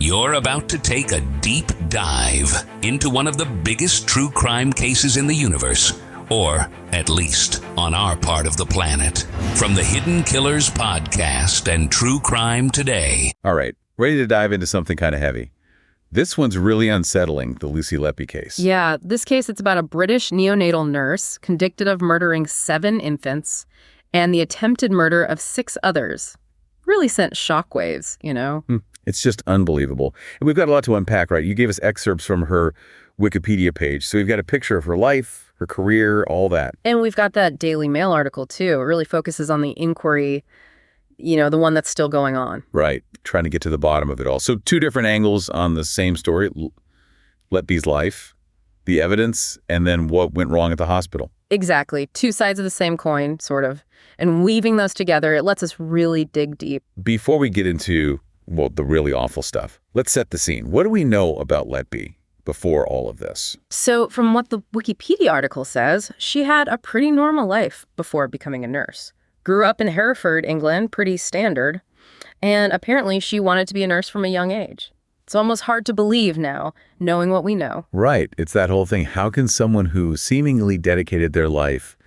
You're about to take a deep dive into one of the biggest true crime cases in the universe, or at least on our part of the planet. From the Hidden Killers podcast and True Crime Today. All right, ready to dive into something kind of heavy. This one's really unsettling, the Lucy Letby case. Yeah, this case, it's about a British neonatal nurse convicted of murdering 7 infants and the attempted murder of 6 others. Really sent shockwaves, you know? It's just unbelievable. And we've got a lot to unpack, right? You gave us excerpts from her Wikipedia page. So we've got a picture of her life, her career, all that. And we've got that Daily Mail article, too. It really focuses on the inquiry, the one that's still going on. Right. Trying to get to the bottom of it all. So 2 different angles on the same story. Letby's life, the evidence, and then what went wrong at the hospital. Exactly. 2 sides of the same coin, sort of. And weaving those together, it lets us really dig deep. Before we get into, the really awful stuff, let's set the scene. What do we know about Letby before all of this? So from what the Wikipedia article says, she had a pretty normal life before becoming a nurse. Grew up in Hereford, England, pretty standard. And apparently she wanted to be a nurse from a young age. It's almost hard to believe now, knowing what we know. Right. It's that whole thing. How can someone who seemingly dedicated their life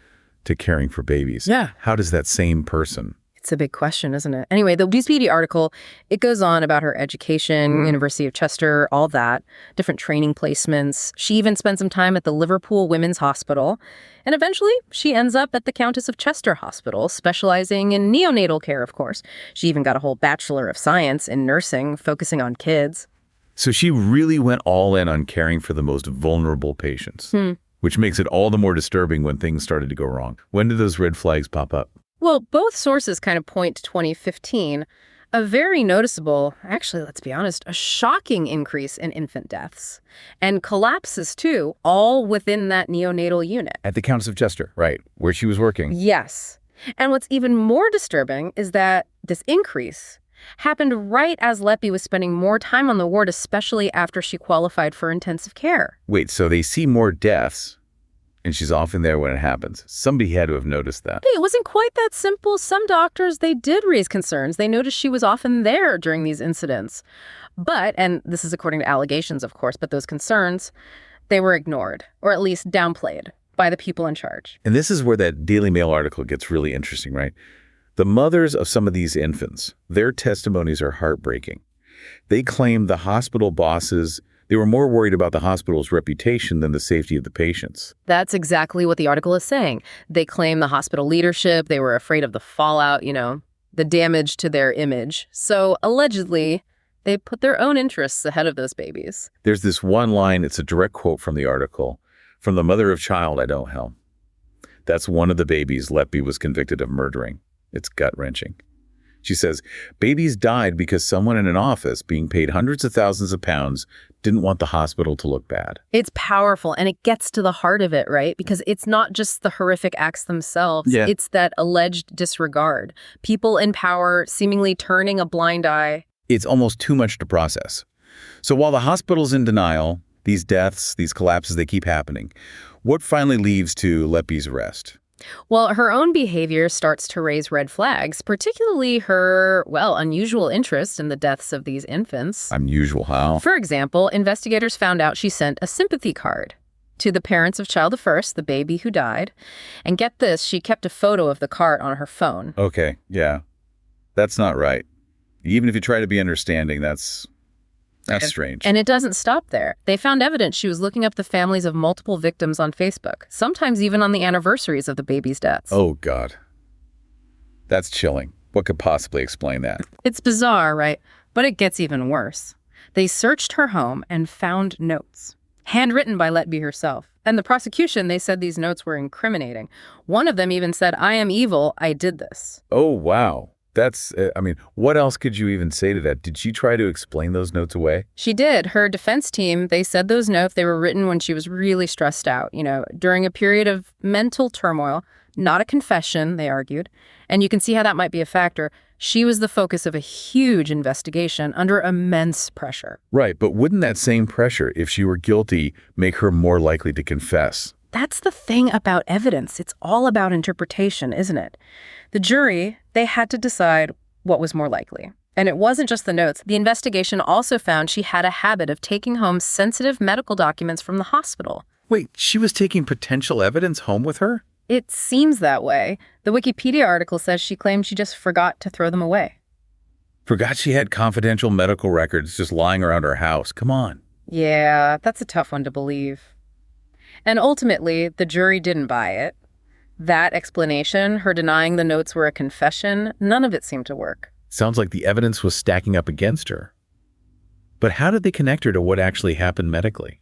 to caring for babies, how does that same person? It's a big question, isn't it? Anyway, the Wikipedia article, it goes on about her education, University of Chester, all that, different training placements. She even spent some time at the Liverpool Women's Hospital. And eventually, she ends up at the Countess of Chester Hospital, specializing in neonatal care, of course. She even got a whole Bachelor of Science in nursing, focusing on kids. So she really went all in on caring for the most vulnerable patients, which makes it all the more disturbing when things started to go wrong. When did those red flags pop up? Well, both sources kind of point to 2015, a very noticeable, actually, let's be honest, a shocking increase in infant deaths. And collapses, too, all within that neonatal unit. At the Countess of Chester, right, where she was working. Yes. And what's even more disturbing is that this increase happened right as Letby was spending more time on the ward, especially after she qualified for intensive care. Wait, so they see more deaths, and she's often there when it happens. Somebody had to have noticed that. Hey, it wasn't quite that simple. Some doctors, they did raise concerns. They noticed she was often there during these incidents. But, and this is according to allegations, of course, but those concerns, they were ignored, or at least downplayed by the people in charge. And this is where that Daily Mail article gets really interesting, right? The mothers of some of these infants, their testimonies are heartbreaking. They claim the hospital bosses, they were more worried about the hospital's reputation than the safety of the patients. That's exactly what the article is saying. They claim the hospital leadership, they were afraid of the fallout, the damage to their image. So allegedly, they put their own interests ahead of those babies. There's this one line, it's a direct quote from the article, "From the mother of child I don't help." That's one of the babies Letby was convicted of murdering. It's gut-wrenching. She says, babies died because someone in an office being paid hundreds of thousands of pounds didn't want the hospital to look bad. It's powerful, and it gets to the heart of it, right? Because it's not just the horrific acts themselves. Yeah. It's that alleged disregard. People in power seemingly turning a blind eye. It's almost too much to process. So while the hospital's in denial, these deaths, these collapses, they keep happening. What finally leads to Letby's arrest? Well, her own behavior starts to raise red flags, particularly her, unusual interest in the deaths of these infants. Unusual how? For example, investigators found out she sent a sympathy card to the parents of child the first, the baby who died. And get this, she kept a photo of the card on her phone. Okay, yeah. That's not right. Even if you try to be understanding, that's strange. And it doesn't stop there. They found evidence she was looking up the families of multiple victims on Facebook, sometimes even on the anniversaries of the baby's deaths. Oh, God. That's chilling. What could possibly explain that? It's bizarre, right? But it gets even worse. They searched her home and found notes, handwritten by Letby herself. And the prosecution, they said these notes were incriminating. One of them even said, "I am evil, I did this." Oh, wow. That's, what else could you even say to that? Did she try to explain those notes away? She did. Her defense team, they said those notes, they were written when she was really stressed out, during a period of mental turmoil, not a confession, they argued. And you can see how that might be a factor. She was the focus of a huge investigation under immense pressure. Right, but wouldn't that same pressure, if she were guilty, make her more likely to confess? That's the thing about evidence. It's all about interpretation, isn't it? The jury, they had to decide what was more likely. And it wasn't just the notes. The investigation also found she had a habit of taking home sensitive medical documents from the hospital. Wait, she was taking potential evidence home with her? It seems that way. The Wikipedia article says she claimed she just forgot to throw them away. Forgot she had confidential medical records just lying around her house. Come on. Yeah, that's a tough one to believe. And ultimately, the jury didn't buy it. That explanation, her denying the notes were a confession, none of it seemed to work. Sounds like the evidence was stacking up against her. But how did they connect her to what actually happened medically?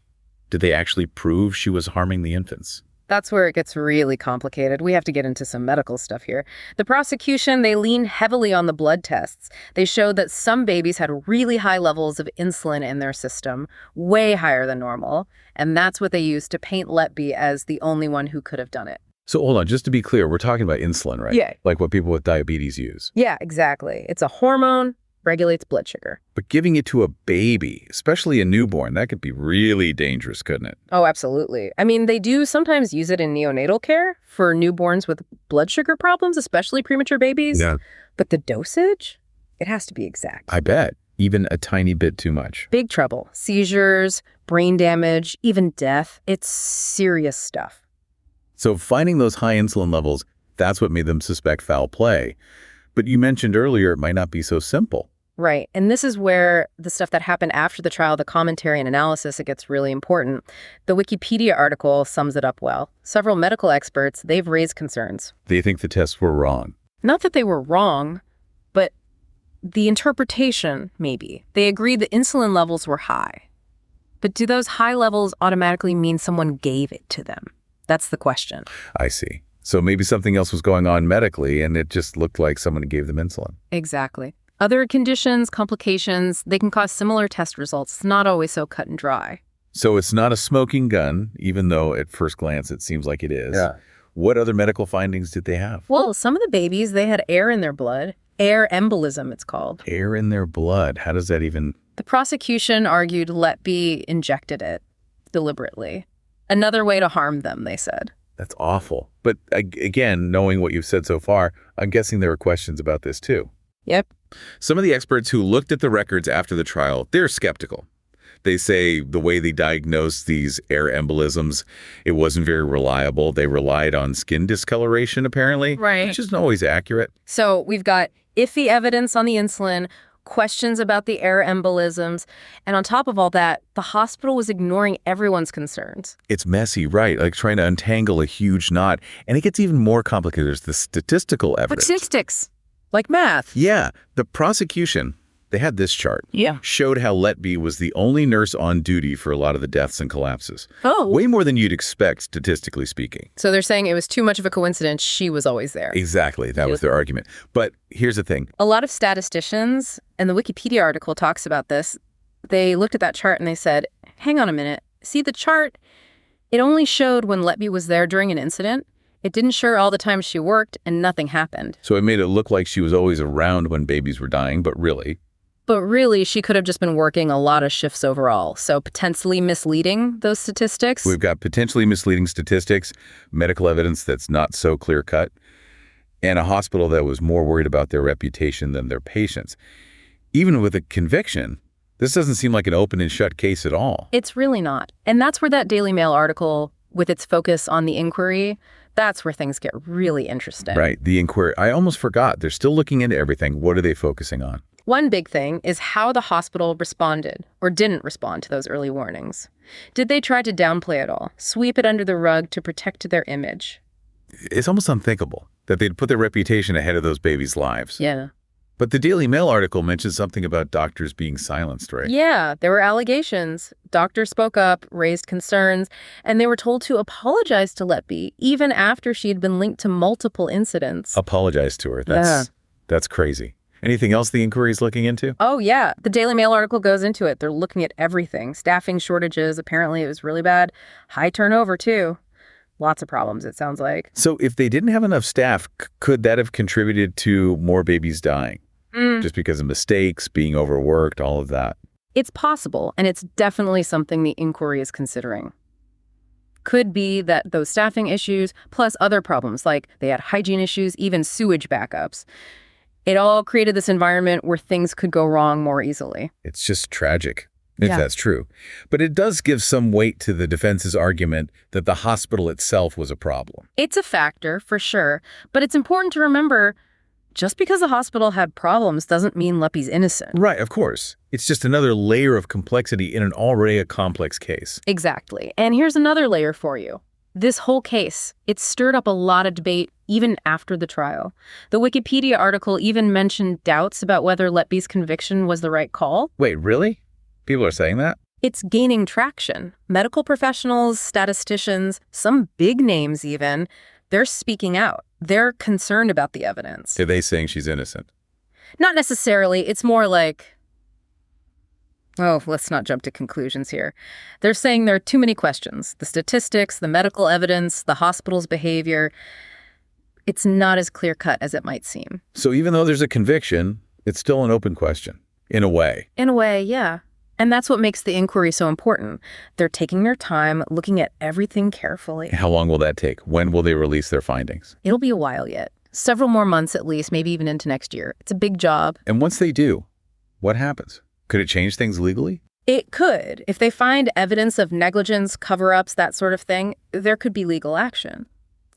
Did they actually prove she was harming the infants? That's where it gets really complicated. We have to get into some medical stuff here. The prosecution, they leaned heavily on the blood tests. They showed that some babies had really high levels of insulin in their system, way higher than normal. And that's what they used to paint Letby as the only one who could have done it. So hold on, just to be clear, we're talking about insulin, right? Yeah. Like what people with diabetes use. Yeah, exactly. It's a hormone, regulates blood sugar. But giving it to a baby, especially a newborn, that could be really dangerous, couldn't it? Oh, absolutely. I mean, they do sometimes use it in neonatal care for newborns with blood sugar problems, especially premature babies. Yeah. But the dosage, it has to be exact. I bet. Even a tiny bit too much. Big trouble. Seizures, brain damage, even death. It's serious stuff. So finding those high insulin levels, that's what made them suspect foul play. But you mentioned earlier it might not be so simple. Right. And this is where the stuff that happened after the trial, the commentary and analysis, it gets really important. The Wikipedia article sums it up well. Several medical experts, they've raised concerns. They think the tests were wrong. Not that they were wrong, but the interpretation, maybe. They agreed the insulin levels were high. But do those high levels automatically mean someone gave it to them? That's the question. I see. So maybe something else was going on medically and it just looked like someone gave them insulin. Exactly. Other conditions, complications, they can cause similar test results. It's not always so cut and dry. So it's not a smoking gun, even though at first glance it seems like it is. Yeah. What other medical findings did they have? Well, some of the babies, they had air in their blood. Air embolism, it's called. Air in their blood. How does that even... The prosecution argued Letby injected it deliberately. Another way to harm them, they said. That's awful. But again, knowing what you've said so far, I'm guessing there were questions about this too. Yep. Some of the experts who looked at the records after the trial, they're skeptical. They say the way they diagnosed these air embolisms, it wasn't very reliable. They relied on skin discoloration, apparently, Right. which isn't always accurate. So we've got iffy evidence on the insulin, questions about the air embolisms, and on top of all that, the hospital was ignoring everyone's concerns. It's messy, right? Like trying to untangle a huge knot. And it gets even more complicated. There's the statistical evidence. Statistics, like math. Yeah, the prosecution, they had this chart. Yeah. Showed how Letby was the only nurse on duty for a lot of the deaths and collapses. Oh. Way more than you'd expect, statistically speaking. So they're saying it was too much of a coincidence she was always there. Exactly. That was their argument. But here's the thing. A lot of statisticians, and the Wikipedia article talks about this, they looked at that chart and they said, hang on a minute. See the chart? It only showed when Letby was there during an incident. It didn't show all the time she worked and nothing happened. So it made it look like she was always around when babies were dying, but really... But really, she could have just been working a lot of shifts overall, so potentially misleading those statistics. We've got potentially misleading statistics, medical evidence that's not so clear-cut, and a hospital that was more worried about their reputation than their patients. Even with a conviction, this doesn't seem like an open and shut case at all. It's really not. And that's where that Daily Mail article, with its focus on the inquiry, that's where things get really interesting. Right, the inquiry. I almost forgot. They're still looking into everything. What are they focusing on? One big thing is how the hospital responded or didn't respond to those early warnings. Did they try to downplay it all, sweep it under the rug to protect their image? It's almost unthinkable that they'd put their reputation ahead of those babies' lives. Yeah. But the Daily Mail article mentions something about doctors being silenced, right? Yeah, there were allegations. Doctors spoke up, raised concerns, and they were told to apologize to Letby even after she had been linked to multiple incidents. Apologize to her. That's crazy. Anything else the inquiry is looking into? Oh, yeah. The Daily Mail article goes into it. They're looking at everything. Staffing shortages. Apparently, it was really bad. High turnover, too. Lots of problems, it sounds like. So if they didn't have enough staff, could that have contributed to more babies dying? Just because of mistakes, being overworked, all of that? It's possible, and it's definitely something the inquiry is considering. Could be that those staffing issues, plus other problems, like they had hygiene issues, even sewage backups. It all created this environment where things could go wrong more easily. It's just tragic, if Yeah. that's true. But it does give some weight to the defense's argument that the hospital itself was a problem. It's a factor, for sure, but it's important to remember just because the hospital had problems doesn't mean Letby's innocent. Right, of course. It's just another layer of complexity in an already a complex case. Exactly. And here's another layer for you. This whole case, it stirred up a lot of debate even after the trial. The Wikipedia article even mentioned doubts about whether Letby's conviction was the right call. Wait, really? People are saying that? It's gaining traction. Medical professionals, statisticians, some big names even, they're speaking out. They're concerned about the evidence. Are they saying she's innocent? Not necessarily. It's more like, oh, let's not jump to conclusions here. They're saying there are too many questions. The statistics, the medical evidence, the hospital's behavior. It's not as clear-cut as it might seem. So even though there's a conviction, it's still an open question, in a way. In a way, yeah. And that's what makes the inquiry so important. They're taking their time, looking at everything carefully. How long will that take? When will they release their findings? It'll be a while yet. Several more months at least, maybe even into next year. It's a big job. And once they do, what happens? Could it change things legally? It could. If they find evidence of negligence, cover-ups, that sort of thing, there could be legal action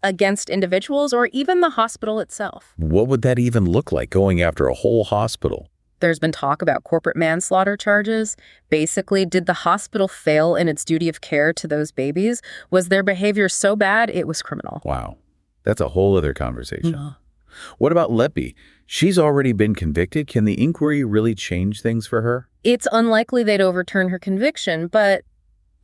against individuals or even the hospital itself. What would that even look like, going after a whole hospital? There's been talk about corporate manslaughter charges. Basically, did the hospital fail in its duty of care to those babies? Was their behavior so bad it was criminal? Wow. That's a whole other conversation. What about Letby? She's already been convicted. Can the inquiry really change things for her? It's unlikely they'd overturn her conviction, but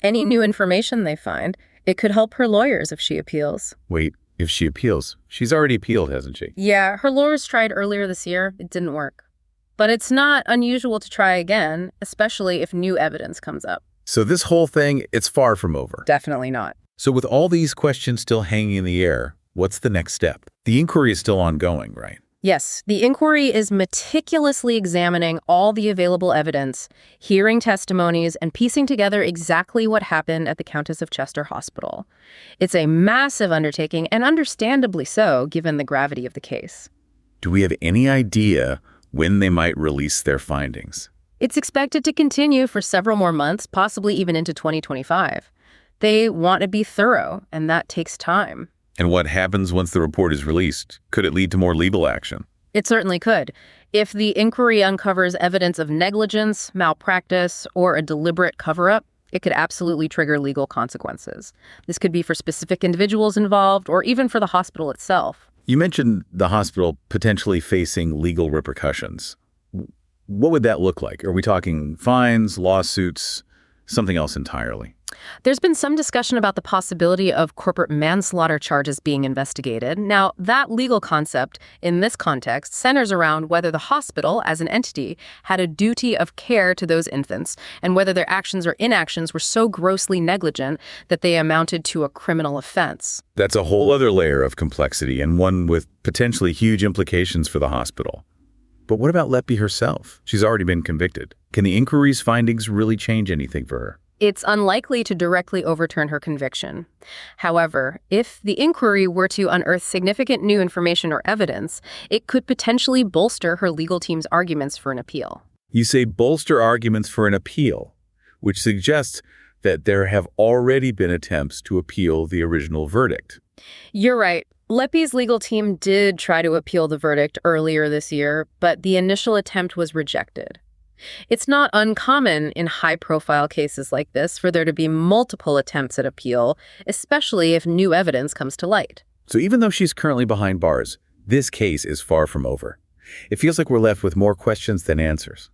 any new information they find, it could help her lawyers if she appeals. Wait, if she appeals? She's already appealed, hasn't she? Yeah, her lawyers tried earlier this year. It didn't work. But it's not unusual to try again, especially if new evidence comes up. So this whole thing, it's far from over. Definitely not. So with all these questions still hanging in the air, what's the next step? The inquiry is still ongoing, right? Yes, the inquiry is meticulously examining all the available evidence, hearing testimonies, and piecing together exactly what happened at the Countess of Chester Hospital. It's a massive undertaking, and understandably so, given the gravity of the case. Do we have any idea when they might release their findings? It's expected to continue for several more months, possibly even into 2025. They want to be thorough, and that takes time. And what happens once the report is released? Could it lead to more legal action? It certainly could. If the inquiry uncovers evidence of negligence, malpractice, or a deliberate cover-up, it could absolutely trigger legal consequences. This could be for specific individuals involved, or even for the hospital itself. You mentioned the hospital potentially facing legal repercussions. What would that look like? Are we talking fines, lawsuits, something else entirely? There's been some discussion about the possibility of corporate manslaughter charges being investigated. Now, that legal concept in this context centers around whether the hospital, as an entity, had a duty of care to those infants and whether their actions or inactions were so grossly negligent that they amounted to a criminal offense. That's a whole other layer of complexity, and one with potentially huge implications for the hospital. But what about Letby herself? She's already been convicted. Can the inquiry's findings really change anything for her? It's unlikely to directly overturn her conviction. However, if the inquiry were to unearth significant new information or evidence, it could potentially bolster her legal team's arguments for an appeal. You say bolster arguments for an appeal, which suggests that there have already been attempts to appeal the original verdict. You're right. Letby's legal team did try to appeal the verdict earlier this year, but the initial attempt was rejected. It's not uncommon in high-profile cases like this for there to be multiple attempts at appeal, especially if new evidence comes to light. So even though she's currently behind bars, this case is far from over. It feels like we're left with more questions than answers.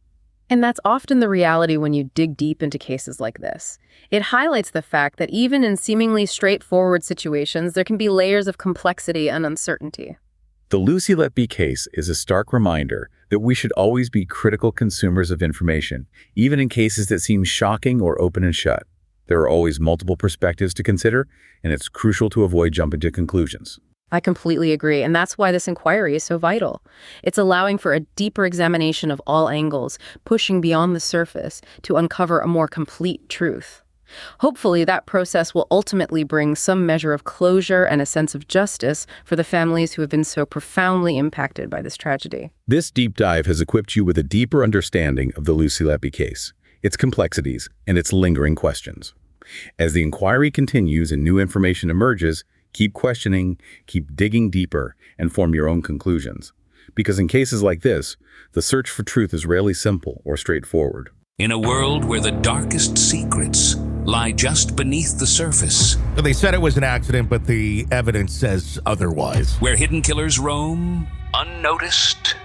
And that's often the reality when you dig deep into cases like this. It highlights the fact that even in seemingly straightforward situations, there can be layers of complexity and uncertainty. The Lucy Letby case is a stark reminder that we should always be critical consumers of information, even in cases that seem shocking or open and shut. There are always multiple perspectives to consider, and it's crucial to avoid jumping to conclusions. I completely agree, and that's why this inquiry is so vital. It's allowing for a deeper examination of all angles, pushing beyond the surface to uncover a more complete truth. Hopefully, that process will ultimately bring some measure of closure and a sense of justice for the families who have been so profoundly impacted by this tragedy. This deep dive has equipped you with a deeper understanding of the Lucy Letby case, its complexities, and its lingering questions. As the inquiry continues and new information emerges, keep questioning, keep digging deeper, and form your own conclusions. Because in cases like this, the search for truth is rarely simple or straightforward. In a world where the darkest secrets lie just beneath the surface, They said it was an accident, but the evidence says otherwise. where hidden killers roam unnoticed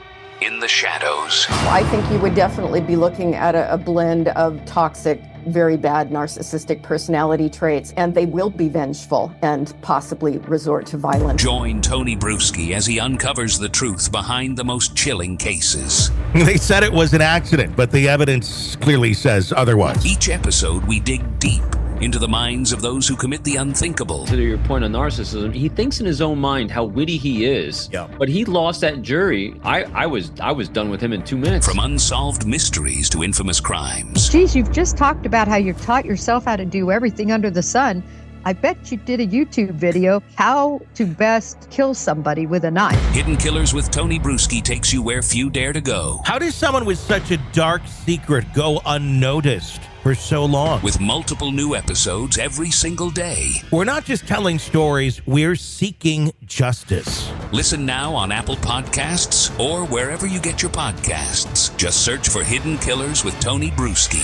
in the shadows. I think you would definitely be looking at a blend of toxic, very bad narcissistic personality traits, and they will be vengeful and possibly resort to violence. Join Tony Bruschi as he uncovers the truth behind the most chilling cases. They said it was an accident, but the evidence clearly says otherwise. Each episode, we dig deep into the minds of those who commit the unthinkable. To your point on narcissism, he thinks in his own mind how witty he is. Yeah. But he lost that jury. I was done with him in 2 minutes. From unsolved mysteries to infamous crimes. Geez, you've just talked about how you taught yourself how to do everything under the sun. I bet you did a YouTube video, how to best kill somebody with a knife. Hidden Killers with Tony Bruschi takes you where few dare to go. How does someone with such a dark secret go unnoticed for so long? With multiple new episodes every single day. We're not just telling stories, we're seeking justice. Listen now on Apple Podcasts or wherever you get your podcasts. Just search for Hidden Killers with Tony Bruschi.